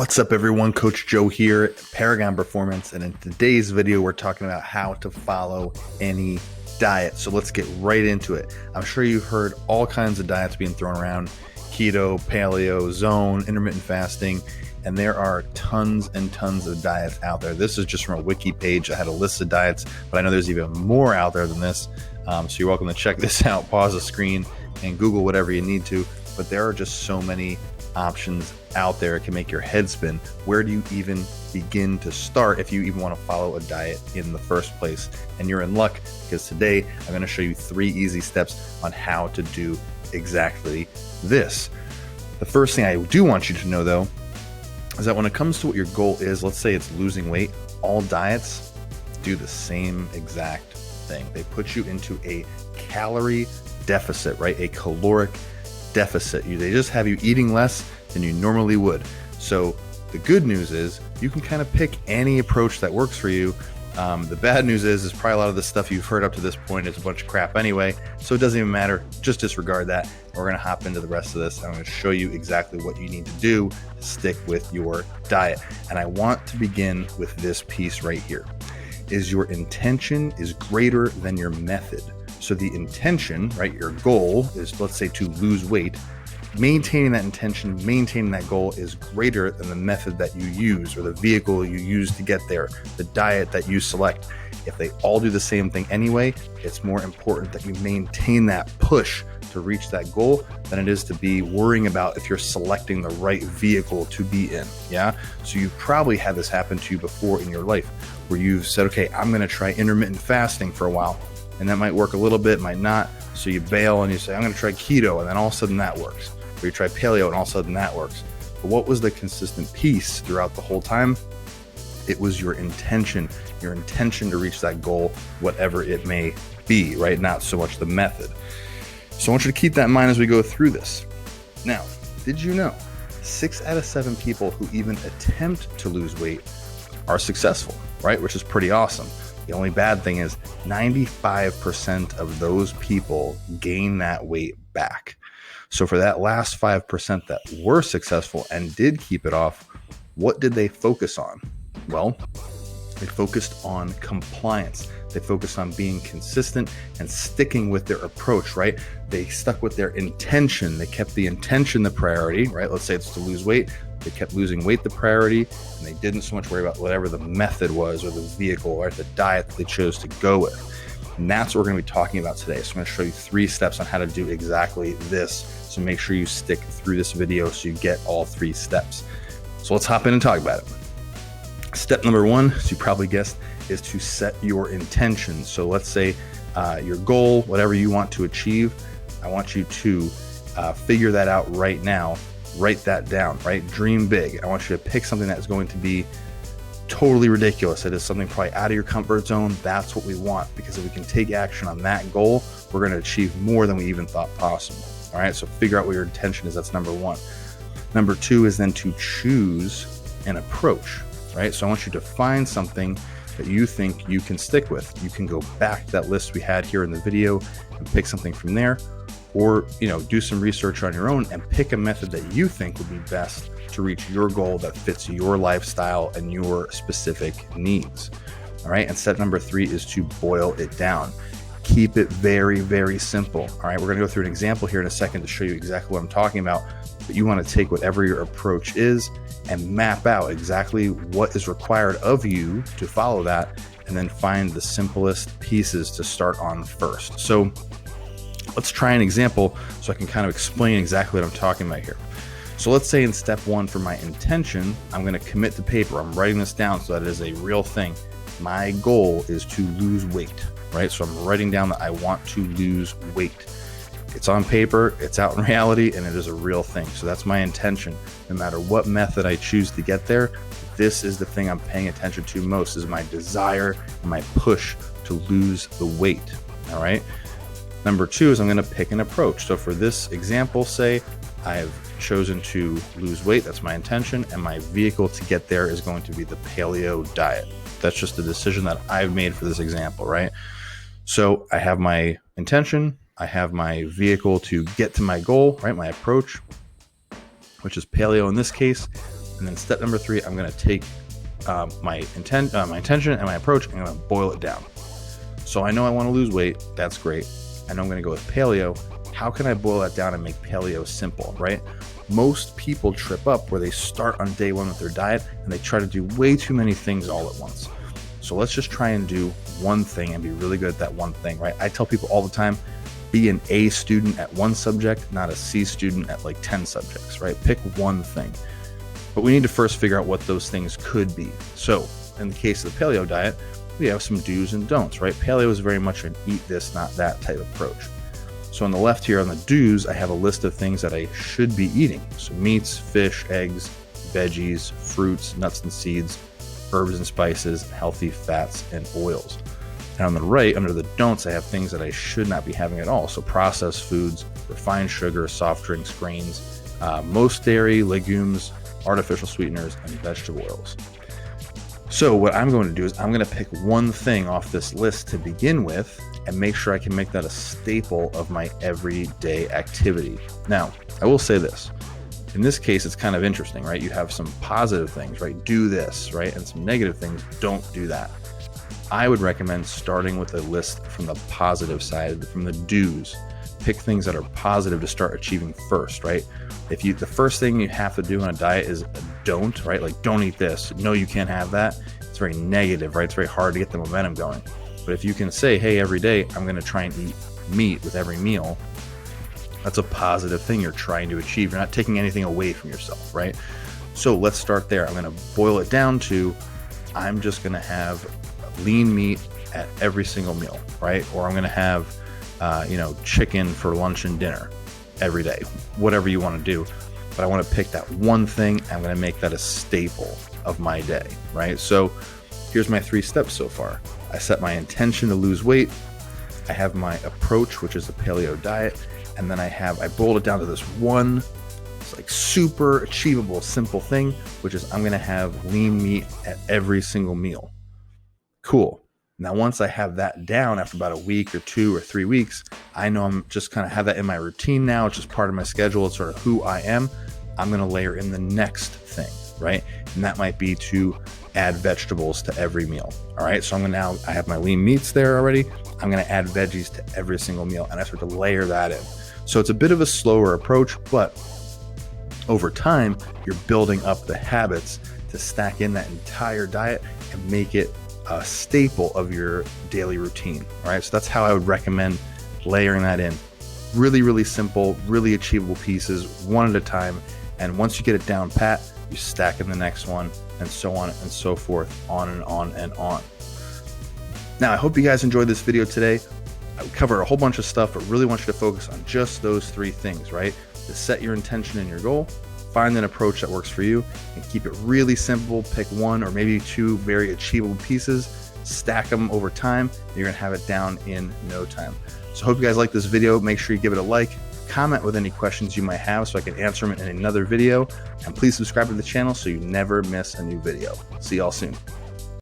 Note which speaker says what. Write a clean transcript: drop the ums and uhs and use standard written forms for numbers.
Speaker 1: What's up everyone, Coach Joe here, Paragon Performance, and in today's video we're talking about how to follow any diet. So let's get right into it. I'm sure you've heard all kinds of diets being thrown around: keto, paleo, zone, intermittent fasting, and there are tons and tons of diets out there. This is just from a wiki page. I had a list of diets, but I know there's even more out there than this. So you're welcome to check this out, pause the screen and Google whatever you need to, but there are just so many options out there. It can make your head spin. Where do you even begin to start if you even want to follow a diet in the first place? And you're in luck, because today I'm going to show you 3 easy steps on how to do exactly this. The first thing I do want you to know though is that when it comes to what your goal is, let's say it's losing weight, all diets do the same exact thing. They put you into a calorie deficit, right? A caloric deficit. They just have you eating less than you normally would. So the good news is you can kind of pick any approach that works for you. The bad news is probably a lot of the stuff you've heard up to this point is a bunch of crap anyway, so it doesn't even matter. Just disregard that. We're going to hop into the rest of this. I'm going to show you exactly what you need to do to stick with your diet. And I want to begin with this piece right here. Is your intention is greater than your method. So the intention, right, your goal is, let's say, to lose weight. Maintaining that intention, maintaining that goal is greater than the method that you use or the vehicle you use to get there, the diet that you select. If they all do the same thing anyway, it's more important that you maintain that push to reach that goal than it is to be worrying about if you're selecting the right vehicle to be in. Yeah. So you've probably had this happen to you before in your life where you've said, okay, I'm going to try intermittent fasting for a while. And that might work a little bit, might not. So you bail and you say, I'm going to try keto. And then all of a sudden that works. Or you try paleo and all of a sudden that works. But what was the consistent piece throughout the whole time? It was your intention to reach that goal, whatever it may be, right? Not so much the method. So I want you to keep that in mind as we go through this. Now, did you know 6 out of 7 people who even attempt to lose weight are successful, right? Which is pretty awesome. The only bad thing is 95% of those people gain that weight back. So for that last 5% that were successful and did keep it off, what did they focus on? Well, they focused on compliance. They focused on being consistent and sticking with their approach, right? They stuck with their intention. They kept the intention the priority, right? Let's say it's to lose weight. They kept losing weight the priority, and they didn't so much worry about whatever the method was or the vehicle or the diet that they chose to go with. And that's what we're going to be talking about today. So I'm going to show you 3 steps on how to do exactly this. So make sure you stick through this video so you get all 3 steps. So let's hop in and talk about it. Step number 1, as you probably guessed, is to set your intention. So let's say your goal, whatever you want to achieve, I want you to figure that out right now. Write that down, right? Dream big. I want you to pick something that's going to be totally ridiculous. It is something probably out of your comfort zone. That's what we want, because if we can take action on that goal, we're going to achieve more than we even thought possible. All right. So figure out what your intention is. That's number 1. Number 2 is then to choose an approach, right? So I want you to find something that you think you can stick with. You can go back to that list we had here in the video and pick something from there. Or, do some research on your own and pick a method that you think would be best to reach your goal that fits your lifestyle and your specific needs. All right. And step number 3 is to boil it down. Keep it very, very simple. All right. We're going to go through an example here in a second to show you exactly what I'm talking about. But you want to take whatever your approach is and map out exactly what is required of you to follow that, and then find the simplest pieces to start on first. So let's try an example so I can kind of explain exactly what I'm talking about here. So let's say in step 1 for my intention, I'm going to commit to paper. I'm writing this down so that it is a real thing. My goal is to lose weight, right? So I'm writing down that I want to lose weight. It's on paper, it's out in reality, and it is a real thing. So that's my intention. No matter what method I choose to get there, this is the thing I'm paying attention to most, is my desire and my push to lose the weight. All right. Number 2 is I'm going to pick an approach. So for this example, say I have chosen to lose weight. That's my intention. And my vehicle to get there is going to be the paleo diet. That's just the decision that I've made for this example, right? So I have my intention. I have my vehicle to get to my goal, right? My approach, which is paleo in this case. And then step number 3, I'm going to take my intention and my approach, and I'm going to boil it down. So I know I want to lose weight. That's great. I know I'm going to go with paleo. How can I boil that down and make paleo simple, right? Most people trip up where they start on day 1 with their diet and they try to do way too many things all at once. So let's just try and do one thing and be really good at that one thing, right? I tell people all the time, be an A student at one subject, not a C student at like 10 subjects, right? Pick one thing. But we need to first figure out what those things could be. So in the case of the paleo diet, we have some do's and don'ts, right? Paleo is very much an eat this, not that type approach. So on the left here on the do's, I have a list of things that I should be eating. So meats, fish, eggs, veggies, fruits, nuts and seeds, herbs and spices, healthy fats and oils. And on the right, under the don'ts, I have things that I should not be having at all. So processed foods, refined sugar, soft drinks, grains, most dairy, legumes, artificial sweeteners, and vegetable oils. So what I'm going to do is I'm going to pick one thing off this list to begin with and make sure I can make that a staple of my everyday activity. Now, I will say this. In this case, it's kind of interesting, right? You have some positive things, right? Do this, right? And some negative things, don't do that. I would recommend starting with a list from the positive side, from the do's. Pick things that are positive to start achieving first, right? The first thing you have to do on a diet is a don't, right? Like, don't eat this. No, you can't have that. It's very negative, right? It's very hard to get the momentum going. But if you can say, hey, every day I'm going to try and eat meat with every meal, that's a positive thing you're trying to achieve. You're not taking anything away from yourself, right? So let's start there. I'm going to boil it down to, I'm just going to have lean meat at every single meal, right? Or I'm going to have, chicken for lunch and dinner every day, whatever you want to do. But I want to pick that one thing. I'm going to make that a staple of my day, right? So here's my 3 steps so far. I set my intention to lose weight. I have my approach, which is the paleo diet. And then I boiled it down to this one, it's like super achievable, simple thing, which is I'm going to have lean meat at every single meal. Cool. Now, once I have that down after about a week or 2 or 3 weeks, I know I'm just kind of have that in my routine now. It's just part of my schedule. It's sort of who I am. I'm going to layer in the next thing, right? And that might be to add vegetables to every meal. All right. So I have my lean meats there already. I'm going to add veggies to every single meal, and I start to layer that in. So it's a bit of a slower approach, but over time, you're building up the habits to stack in that entire diet and make it a staple of your daily routine. All right. So that's how I would recommend layering that in. Really, really simple, really achievable pieces, one at a time. And once you get it down pat, you stack in the next one, and so on and so forth, on and on and on. Now, I hope you guys enjoyed this video today. I covered a whole bunch of stuff, but really want you to focus on just those 3 things, right? To set your intention and your goal, find an approach that works for you, and keep it really simple. Pick 1 or maybe 2 very achievable pieces, stack them over time, and you're gonna have it down in no time. So I hope you guys like this video. Make sure you give it a like, comment with any questions you might have so I can answer them in another video, and please subscribe to the channel so you never miss a new video. See y'all soon.